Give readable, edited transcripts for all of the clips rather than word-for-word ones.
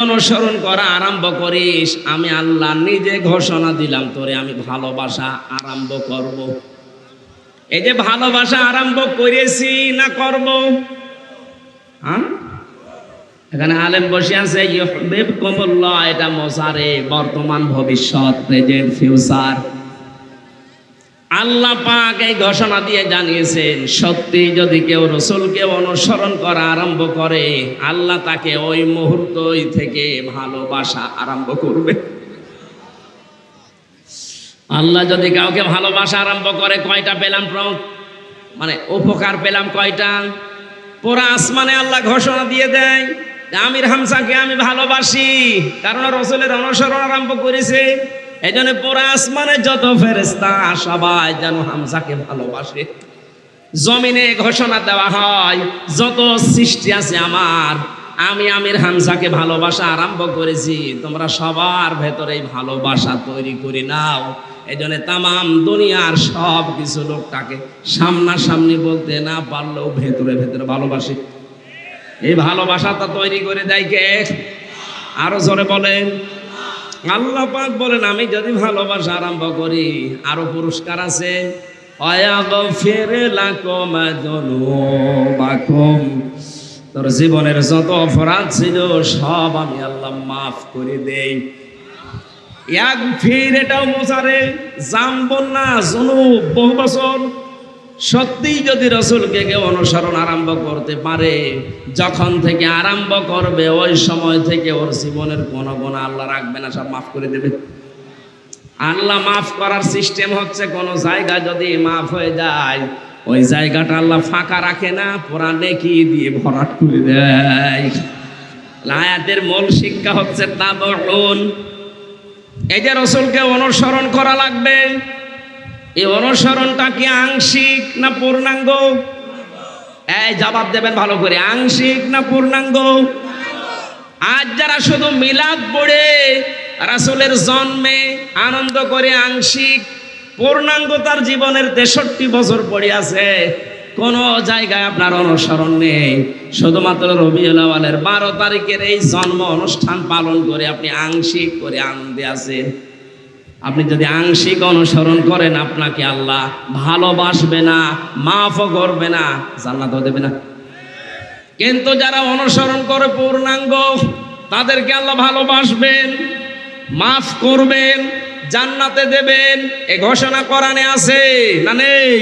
অনুসরণ করা আরম্ভ করিস, আমি আল্লাহ নিজে ঘোষণা দিলাম তোরে আমি ভালোবাসা আরম্ভ করব। এই যে ভালোবাসা আরম্ভ করেছি না করব? হ্যাঁ, এখানে আলেম বসে আছে, ইউহিব্বুকুমুল্লাহ, এটা মোসারে, বর্তমান, ভবিষ্যৎ, প্রেজেন্ট, ফিউচার। আল্লাহ পাক এই ঘোষণা দিয়ে জানিয়েছেন, সত্যি যদি কেউ রাসূলকে অনুসরণ করা আরম্ভ করে, আল্লাহ তাকে ওই মুহূর্তই থেকে ভালোবাসা আরম্ভ করবে। আল্লাহ যদি কাউকে ভালোবাসা আরম্ভ করে, কয়টা পেলাম? মানে উপকার পেলাম কয়টা? পুরা আসমানে আল্লাহ ঘোষণা দিয়ে দেয় আমির হামজাকে আমি ভালোবাসি, কারণ রাসূলের অনুসরণ আরম্ভ করেছে। এই জন্য পুরা আসমানে যত ফেরেশতা সবাই যেন হামজাকে ভালোবাসে। জমিনে ঘোষণা দেওয়া হয়, যত সৃষ্টি আছে আমার, আমি আমির হামজাকে ভালোবাসা আরম্ভ করেছি, তোমরা সবার ভেতরে ভালোবাসা তৈরি করে নাও। এই জন্য তামাম দুনিয়ার সব কিছু লোকটাকে সামনাসামনি বলতে না পারলেও ভেতরে ভেতরে ভালোবাসে। এই ভালোবাসাটা তৈরি করে দেয় কে? আরো জোরে বলেন। আল্লাহ পাক বলেন, আমি যদি ভালোবাসা আরম্ভ করি, আরো পুরস্কার আছে। তোর জীবনের যত অপরাধ ছিল সব আমি আল্লাহ মাফ করে দেই। ইয়াগফির, এটাও মোসারে, জানব না জুনুব, বহু বছর। সত্যি যদি রাসূলকে কেউ অনুসরণ আরম্ভ করতে পারে, যখন থেকে আরম্ভ করবে ওই সময় থেকে ওর জীবনের কোনো গুনাহ আল্লাহ রাখবে না, সব মাফ করে দেবে। আল্লাহ মাফ করার সিস্টেম হচ্ছে, কোন জায়গা যদি মাফ হয়ে যায়, ওই জায়গাটা আল্লাহ ফাঁকা রাখে না, পুরা নেকি দিয়ে ভরাট করে দেয়। আয়াতের মূল শিক্ষা হচ্ছে তাবউন। এই যে রাসূলকে অনুসরণ করা লাগবে, এই অনুসরণটা কি আংশিক না পূর্ণাঙ্গ? এই জবাব দেবেন ভালো করে, আংশিক না পূর্ণাঙ্গ? আজ যারা শুধু মিলাদ পড়ে রাসূলের জন্মে আনন্দ করে আংশিক, পূর্ণাঙ্গ তার জীবনের 63 বছর পড়ে আছে, কোন জায়গায় আপনার অনুসরণ নেই। শুধুমাত্র রবিউল আউয়ালের 12 তারিখের এই জন্ম অনুষ্ঠান পালন করে আপনি আংশিক করে আনন্দে আছেন। আপনি যদি আংশিক অনুসরণ করেন, আপনাকে আল্লাহ ভালোবাসবে না, মাফও করবে না, জান্নাতও দেবে না। কিন্তু যারা অনুসরণ করে পূর্ণাঙ্গ, তাদেরকে আল্লাহ ভালোবাসবেন, মাফ করবেন, জান্নাতে দেবেন। এই ঘোষণা কোরআনে আছে না নেই?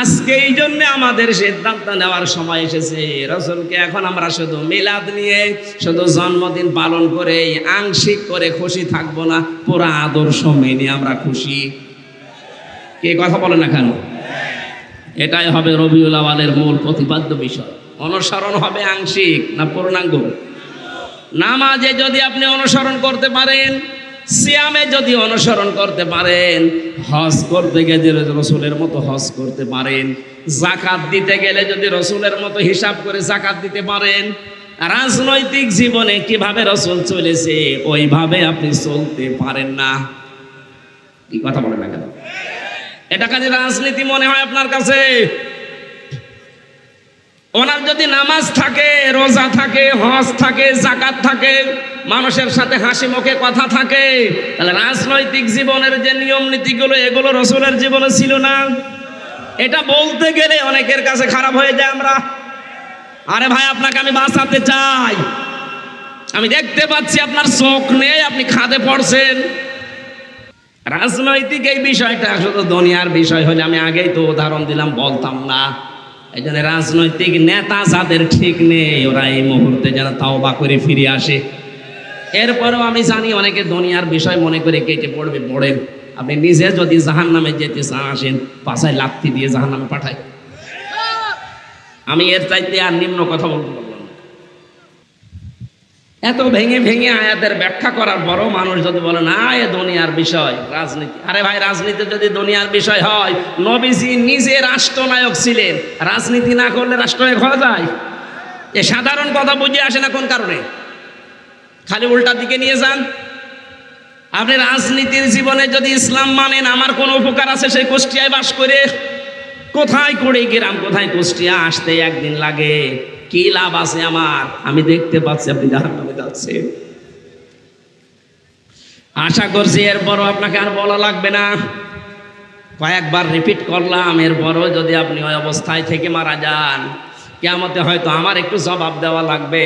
আজকে এই জন্য আমাদের সিদ্ধান্ত নেওয়ার সময় এসেছে, রাসূলকে এখন আমরা শুধু মিলাদ নিয়ে, শুধু জন্মদিন পালন করে আংশিক করে খুশি থাকবো না, পুরো আদর্শ মেনে আমরা খুশি। কে কথা বলে না কেন? এটাই হবে রবিউল আউয়ালের মূল প্রতিপাদ্য বিষয়। অনুসরণ হবে আংশিক না পূর্ণাঙ্গ? নামাজে যদি আপনি অনুসরণ করতে পারেন, সিয়ামে যদি অনুসরণ করতে পারেন, হজ করতে গেলে রাসূলের মতো হজ করতে পারেন, যাকাত দিতে গেলে যদি রাসূলের মতো হিসাব করে যাকাত দিতে পারেন, রাজনৈতিক জীবনে কিভাবে রাসূল চলেছে ওইভাবে আপনি চলতে পারেন না। কি কথা বলেন না কেন? এটা কাজে রাজনীতি মনে হয় আপনার কাছে? ওনার যদি নামাজ থাকে, রোজা থাকে, হজ থাকে, যাকাত থাকে, মানুষের সাথে হাসি মুখে কথা থাকে, তাহলে রাজনৈতিক জীবনের যে নিয়ম নীতিগুলো, এগুলো রাসূলের জীবনে ছিল না। এটা বলতে গেলে অনেকের কাছে খারাপ হয়ে যায়। আমরা, আরে ভাই, আপনাকে আমি বাঁচাতে চাই, আমি দেখতে পাচ্ছি আপনার চোখ নেই, আপনি খাদে পড়ছেন। রাজনৈতিক এই বিষয়টা শুধু দুনিয়ার বিষয় হলে আমি আগেই তো উদাহরণ দিলাম, বলতাম না। এই জন্য রাজনৈতিক নেতা যাদের ঠিক নেই, ওরা এই মুহূর্তে যেন তাওবা করে ফিরে আসে। এরপরেও আমি জানি অনেকে দুনিয়ার বিষয় মনে করে কেটে পড়বে, পড়েন। আপনি নিজে যদি জাহান্নামে যেতে চান, আসেন, পাছায় লাথি দিয়ে জাহান্নামে পাঠায়। আমি এর চাইতে আর নিম্ন কথা বলতে পারলাম না। এত ভেঙে ভেঙে আয়াতের ব্যাখ্যা করার পরও মানুষ যদি বলে না এ দুনিয়ার বিষয়, রাজনীতি। আরে ভাই, রাজনীতি যদি দুনিয়ার বিষয় হয়, নবীজি নিজে রাষ্ট্রনায়ক ছিলেন, রাজনীতি না করলে রাষ্ট্রনায়ক হওয়া যায়? এ সাধারণ কথা বুঝে আসে না কোন কারণে? খালি উল্টা দিকে নিয়ে যান। আপনি রাজনীতির জীবনে যদি ইসলাম মানেন, আমার কোন উপকার আছে? সেই কুষ্টিয়ায় বাস করে, কোথায় করে গ্রাম, কোথায় কুষ্টিয়া আসতে একদিন লাগে, কি লাভ আছে আমার? আমি দেখতে পাচ্ছি আপনি জাহান্নামে যাচ্ছেন। আশা করছি এরপরও আপনাকে আর বলা লাগবে না, কয়েকবার রিপিট করলাম। এরপরও যদি আপনি ওই অবস্থায় থেকে মারা যান, কিয়ামতে হয়তো আমার একটু জবাব দেওয়া লাগবে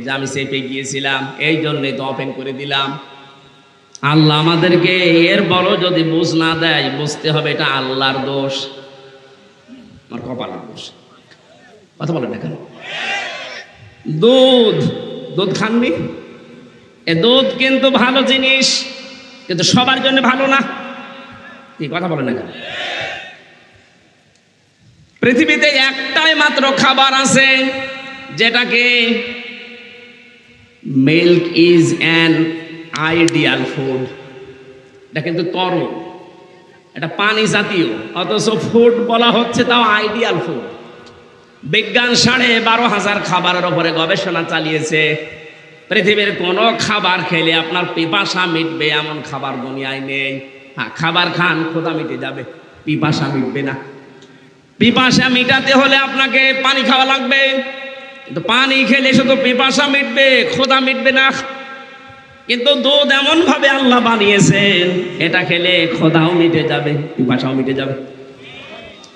যে আমি চেপে গিয়েছিলাম, এই জন্যই তো ওপেন করে দিলাম। আল্লাহ আমাদেরকে এরপরও যদি বুঝ না দেয়, বুঝতে হবে এটা আল্লাহর দোষ, আমার কপালের দোষ। কথা বলেন না কেন? দুধ খাননি? এ দুধ কিন্তু ভালো জিনিস, কিন্তু সবার জন্য ভালো না। কি কথা বলেন না কেন? পৃথিবীতে একটাই মাত্র খাবার আছে যেটাকে milk is an ideal food. এটা কিন্তু তরল, এটা পানি জাতীয়, অথচ ফুড বলা হচ্ছে তাও আইডিয়াল ফুড। বিজ্ঞান 12,500 খাবারের উপরে গবেষণা চালিয়েছে। পৃথিবীর কোনো খাবার খেলে আপনার পিপাসা মিটবে এমন খাবার দুনিয়ায় নেই। হ্যাঁ, খাবার খান, ক্ষুধা মিটে যাবে, পিপাসা মিটবে না। পিপাসা মিটাতে হলে আপনাকে পানি খাওয়া লাগবে, কিন্তু পানি খেলে শুধু পিপাসা মিটবে, ক্ষুধা মিটবে না। কিন্তু দুধ এমন ভাবে আল্লাহ বানিয়েছেন, এটা খেলে ক্ষুধাও মিটে যাবে, পিপাসাও মিটে যাবে।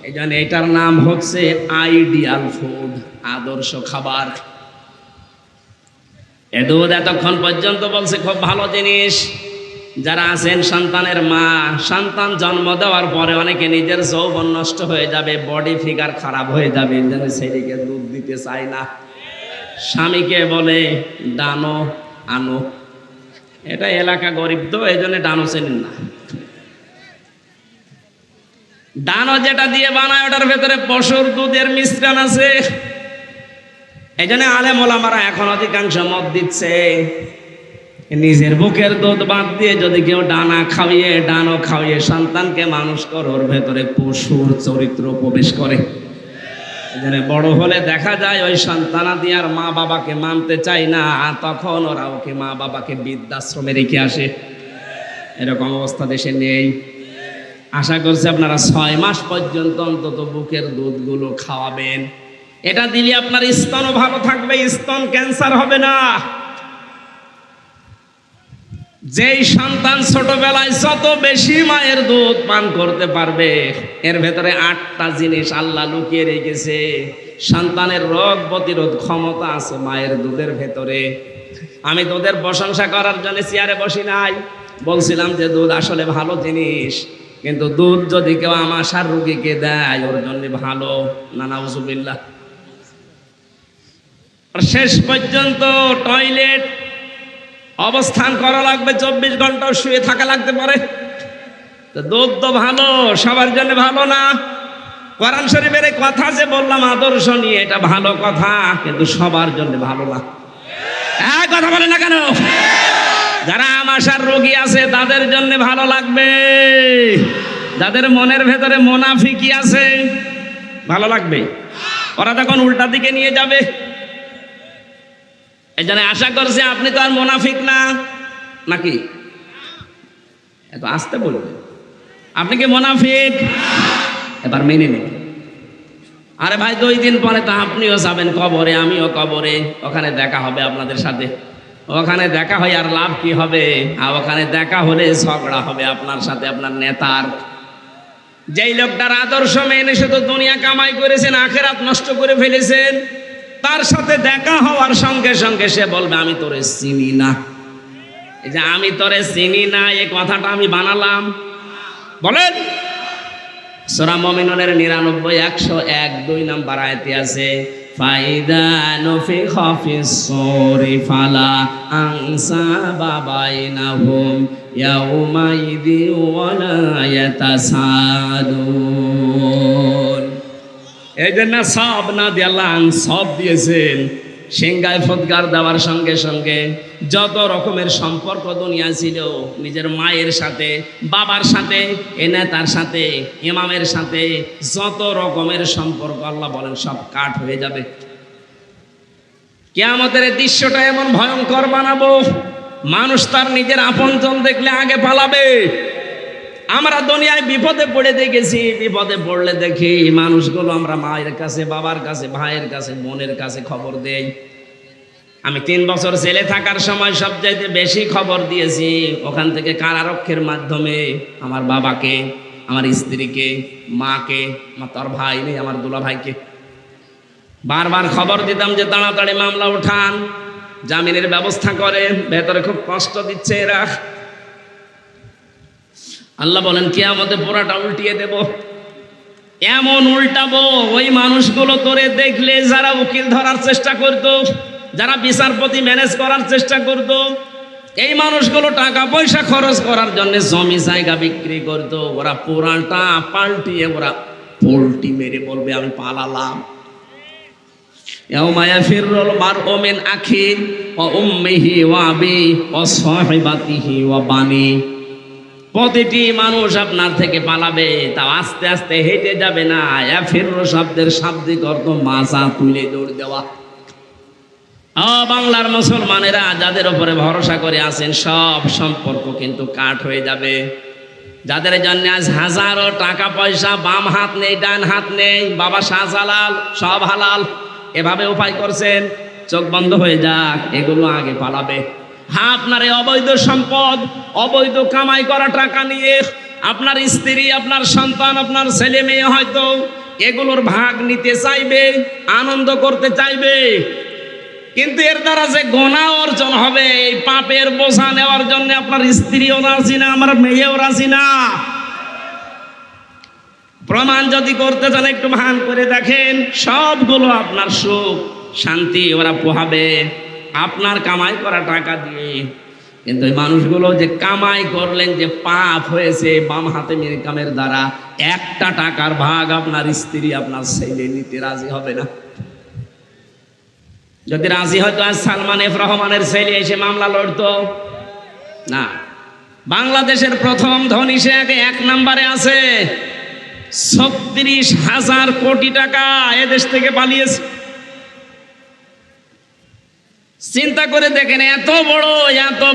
এই জন্য এটার নাম হচ্ছে আইডিয়াল ফুড, আদর্শ খাবার। এ দুধ এতক্ষণ পর্যন্ত বলছে খুব ভালো জিনিস। যারা আছেন সন্তানের মা, সন্তান জন্ম দেওয়ার পরে অনেকে নিজের যৌবন নষ্ট হয়ে যাবে, বডি ফিগার খারাপ হয়ে যাবে, যেন ছেলেকে দুধ দিতে চায় না। স্বামীকে বলে ডানো আনো, এটা এলাকা গরিব তো এই জন্য ডানো চেনেন না। ডানো যেটা দিয়ে বানায় ওটার ভেতরে পশুর দুধের মিশ্রণ আছে। এই জন্য আলেম ওলামারা এখন অধিকাংশ মত দিচ্ছে নিজের বুকের দুধ বাদ দিয়ে যদি কেউ ডানো খাওয়িয়ে সন্তানকে মানুষ করে, ওর ভেতরে পশুর চরিত্র প্রবেশ করে। এই জন্য বড় হলে দেখা যায় ওই সন্তানাদি আর মা বাবাকে মানতে চায় না, তখন ওরা ওকে মা বাবাকে বৃদ্ধাশ্রমে রেখে আসে। এরকম অবস্থা দেশে নেই। আশা করছি আপনারা 6 মাস পর্যন্ত অন্তত বুকের দুধগুলো খাওয়াবেন। এটা দিলে আপনার স্তনও ভালো থাকবে, স্তন ক্যান্সার হবে না। যেই সন্তান ছোটবেলায় যত বেশি মায়ের দুধ পান করতে পারবে, এর ভেতরে 8টা জিনিস আল্লাহ লুকিয়ে রেখেছে। সন্তানের রোগ প্রতিরোধ ক্ষমতা আছে মায়ের দুধের ভেতরে। আমি দুধের প্রশংসা করার জন্য চেয়ারে বসি নাই, বলছিলাম যে দুধ আসলে ভালো জিনিস, কিন্তু দুধ যদি কেউ আমাশার রোগীকে দেয় ওর জন্য ভালো না, নাউজুবিল্লাহ। শেষ পর্যন্ত টয়লেট অবস্থান করা লাগবে, 24 ঘন্টা শুয়ে থাকা লাগতে পারে। তো দুধ তো ভালো, সবার জন্য ভালো না। কোরআন শরীফের কথা যে বললাম আদর্শ নিয়ে, এটা ভালো কথা, কিন্তু সবার জন্য ভালো না। কথা বলে না কেন? যারা আমাশার রোগী আছে তাদের জন্য ভালো লাগবে, যাদের মনের ভেতরে মুনাফিকি আছে ভালো লাগবে, ওরা তখন উল্টা দিকে নিয়ে যাবে। এই জন্য আশা করছি আপনি তো আর মুনাফিক না, নাকি? এত আস্তে বলবে, আপনি কি মুনাফিক? এবার মেনে নিন। আরে ভাই 2 দিন পরে তো আপনিও যাবেন কবরে, আমিও কবরে, ওখানে দেখা হবে আপনাদের সাথে। ওখানে দেখা হয় আর লাভ কি হবে? আর ওখানে দেখা হলে ঝগড়া হবে আপনার সাথে আপনার নেতার। যেই লোকটার আদর্শ মেনে শুধু দুনিয়া কামাই করেছেন, আখেরাত নষ্ট করে ফেলেছেন, তার সাথে দেখা হওয়ার সঙ্গে সঙ্গে সে বলবে আমি তোরে চিনি না। এই যে আমি তোরে চিনি না, এই কথাটা আমি বানালাম? বলেন। সূরা মুমিনুনের 99, 101, 2 নম্বর আয়াতে আছে ফাইদা নুফিখা ফিস সূরি ফালা আনসাবা বাইনাহুম ইয়াউমাইযি ওয়ালা ইয়াতাসাদুন। এই জন্য সব না দিয়ে আল্লাহ সব দিয়েছেন। সিংহায় ফদগার দেওয়ার সঙ্গে সঙ্গে যত রকমের সম্পর্ক দুনিয়া ছিল, নিজের মায়ের সাথে, বাবার সাথে, এ নেতার সাথে, ইমামের সাথে, যত রকমের সম্পর্ক আল্লাহ বলেন সব কাট হয়ে যাবে। কিয়ামতের দৃশ্যটা এমন ভয়ঙ্কর বানাবো, মানুষ তার নিজের আপনজন দেখলে আগে পালাবে। আমরা দুনিয়ায় বিপদে পড়ে দেখেছি, বিপদে পড়লে দেখি মানুষগুলো আমরা মায়ের কাছে, বাবার কাছে, ভাইয়ের কাছে, বোনের কাছে খবর দেই। আমি 3 বছর জেলে থাকার সময় সবচাইতে বেশি খবর দিয়েছি ওখান থেকে কারারক্ষের মাধ্যমে আমার বাবাকে, আমার স্ত্রীকে, মাকে, তোর ভাই নেই, আমার দুলা ভাইকে বারবার খবর দিতাম যে তাড়াতাড়ি মামলা উঠান, জামিনের ব্যবস্থা করে, ভেতরে খুব কষ্ট দিচ্ছে এরা। আল্লাহ বলেন কিয়ামতে পুরাটা উল্টিয়ে দেব। এমন উল্টাবো ওই মানুষগুলো তোরে দেখলে যারা উকিল ধরার চেষ্টা করতো, যারা বিচারপতি ম্যানেজ করার চেষ্টা করতো, এই মানুষগুলো টাকা পয়সা খরচ করার জন্য জমি জায়গা বিক্রি করতো, ওরা পুরাটা পাল্টিয়ে ওরা পোল্টি মেরে বলবে আমি পালালাম। ইয়াউমা ইয়াফিরুল মারউ মিন আখিহি ওয়া উম্মিহি ওয়া আবিহি ওয়া সাহিবাতিহি ওয়া বানি। প্রতিটি মানুষ আপনার থেকে পালাবে, তাও আস্তে আস্তে হেঁটে যাবে না। ইয়াফিরু শব্দের শাব্দিক অর্থ মাথা তুলে দৌড় দেওয়া। বাংলার মুসলমানেরা যাদের উপরে ভরসা করে আছেন সব সম্পর্ক কিন্তু কাট হয়ে যাবে। যাদের জন্য আজ হাজারো টাকা পয়সা, বাম হাত নেই ডান হাত নেই, বাবা শাহজালাল সব হালাল, এভাবে উপায় করছেন, চোখ বন্ধ হয়ে যাক, এগুলো আগে পালাবে। হ্যাঁ, আপনার এই অবৈধ সম্পদ, অবৈধ কামাই করা টাকা নিয়ে আপনার স্ত্রী, আপনার সন্তান, আপনার ছেলে মেয়ে হয়তো এগুলোর ভাগ নিতে চাইবে, আনন্দ করতে চাইবে, কিন্তু এর দ্বারা যে গুনাহ অর্জন হবে, এই পাপের বোঝা নেওয়ার জন্য আপনার স্ত্রীও রাজি না, আমার মেয়েও রাজি না। প্রমাণ যদি করতে চান একটু ভান করে দেখেন, সবগুলো আপনার সুখ শান্তি ওরা পোহাবে আপনার কামাই করা টাকা দিয়ে। কিন্তু এই মানুষগুলো যে কামাই করলেন, যে পাপ হয়েছে বাম হাতে ইনকামের দ্বারা, একটা টাকার ভাগ আপনার স্ত্রী, আপনার ছেলে নিতে রাজি হবে না। যদি রাজি হয়তো আজ সালমান এফ রহমানের ছেলে এসে মামলা লড়তো না। বাংলাদেশের প্রথম ধনী সে আগে 1 নম্বরে আছে, 36,000 কোটি টাকা এদেশ থেকে পালিয়েছে। চিন্তা করে দেখেন, এত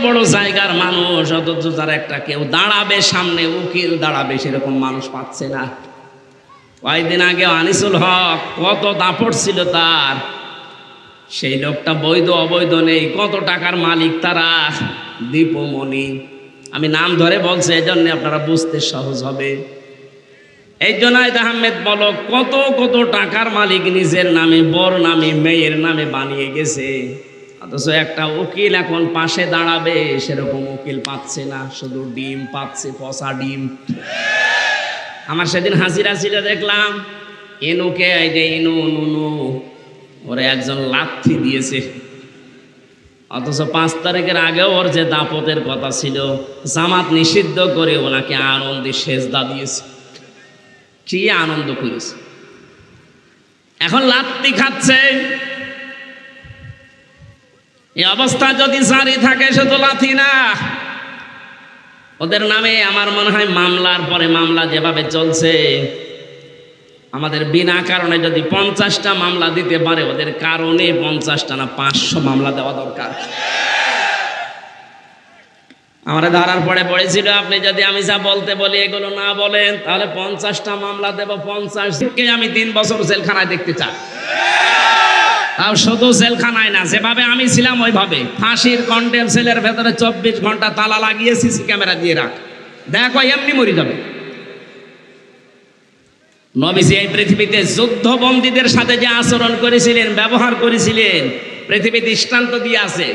বড় জায়গার মানুষ, অথচ তার একটা কেউ দাঁড়াবে সামনে, উকিল দাঁড়াবে, সেরকম মানুষ পাচ্ছে না। কয়েকদিন আগে আনিসুল হক, কত দাপট ছিল তার, সেই লোকটা বৈধ অবৈধ নেই, কত টাকার মালিক তারা, দীপুমণি, আমি নাম ধরে বলছি এই জন্য আপনারা বুঝতে সহজ হবে। এই জোনায়েদ আহমেদ বলো কত টাকার মালিক নিজের নামে, বর নামে, মেয়ের নামে বানিয়ে গেছে, অথচ একটা উকিল এখন পাশে দাঁড়াবে সেরকম উকিল পাচ্ছে না, শুধু ডিম পাচ্ছে, পচা ডিম। আমার সেদিন হাজিরা ছিল, দেখলাম এনুকে, এই যে ইনু নুনু, ওরে একজন লাথি দিয়েছে, অথচ 5 তারিখের আগেও ওর যে দাপতের কথা ছিল, জামাত নিষিদ্ধ করে ওনাকে আনন্দে সেজদা দিয়েছে। কি আনন্দ করেছে, এখন লাথি খাচ্ছে। এই অবস্থা যদি জারি থাকে, শুধু লাথি না, ওদের নামে আমার মনে হয় মামলার পরে মামলা যেভাবে চলছে, আমাদের বিনা কারণে যদি 50টা মামলা দিতে পারে, ওদের কারণে 50টা না 500 মামলা দেওয়া দরকার। আমরা ধরার পরে পড়েছিল, আপনি যদি আমি যা বলতে বলি এগুলো না বলেন, তাহলে 50টা মামলা দেব। 50কে আমি 3 বছর জেলখানায় দেখতে চাই। তাও শুধু জেলখানায় না, যেভাবে আমি ছিলাম ওইভাবে, ফাঁসির কন্ডেম সেলের ভেতরে 24 ঘন্টা তালা লাগিয়ে সিসি ক্যামেরা দিয়ে রাখ, দেখো এমনি মরে যাবে। নবীজি এই পৃথিবীতে যুদ্ধবন্দীদের সাথে যে আচরণ করেছিলেন, ব্যবহার করেছিলেন, পৃথিবী দৃষ্টান্ত দিয়ে আছে,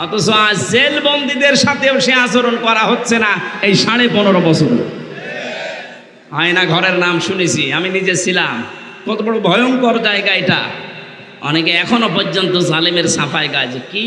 অথচ আজ জেলবন্দীদের সাথেও সে আচরণ করা হচ্ছে না। এই 15.5 বছর আয়না ঘরের নাম শুনেছি, আমি নিজে ছিলাম, কত বড় ভয়ঙ্কর জায়গা এটা। অনেকে এখনো পর্যন্ত জালেমের সাফাই গায়, কি